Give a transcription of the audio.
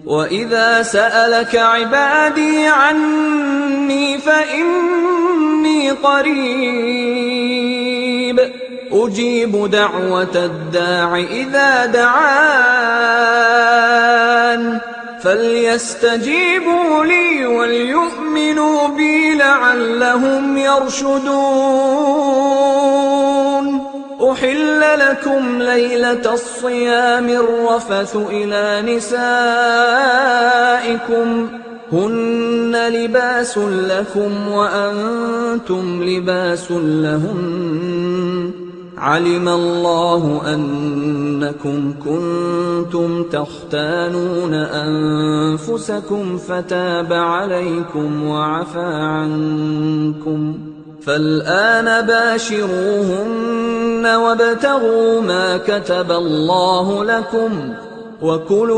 وَإِذَا سَأَلَكَ عِبَادِي عَنِّي فَإِنِّي قَرِيبٌ أُجِيبُ دَعْوَةَ الدَّاعِ إِذَا دَعَانِ فَلْيَسْتَجِيبُوا لِي وَلْيُؤْمِنُوا بِي لَعَلَّهُمْ يَرْشُدُونَ أُحِلَّ لَكُمْ لَيْلَةَ الصِّيَامِ الرَّفَثُ إِلَىٰ نِسَائِكُمْ هُنَّ لِبَاسٌ لَّكُمْ وَأَنتُمْ لِبَاسٌ لَّهُنَّ عَلِمَ اللَّهُ أَنَّكُمْ كُنتُمْ تَخْتَانُونَ أَنفُسَكُمْ فَتَابَ عَلَيْكُمْ وَعَفَا عَنكُمْ فَالْآنَ بَاشِرُوهُنَّ وَابْتَغُوا مَا كَتَبَ اللَّهُ لَكُمْ وَكُلُوا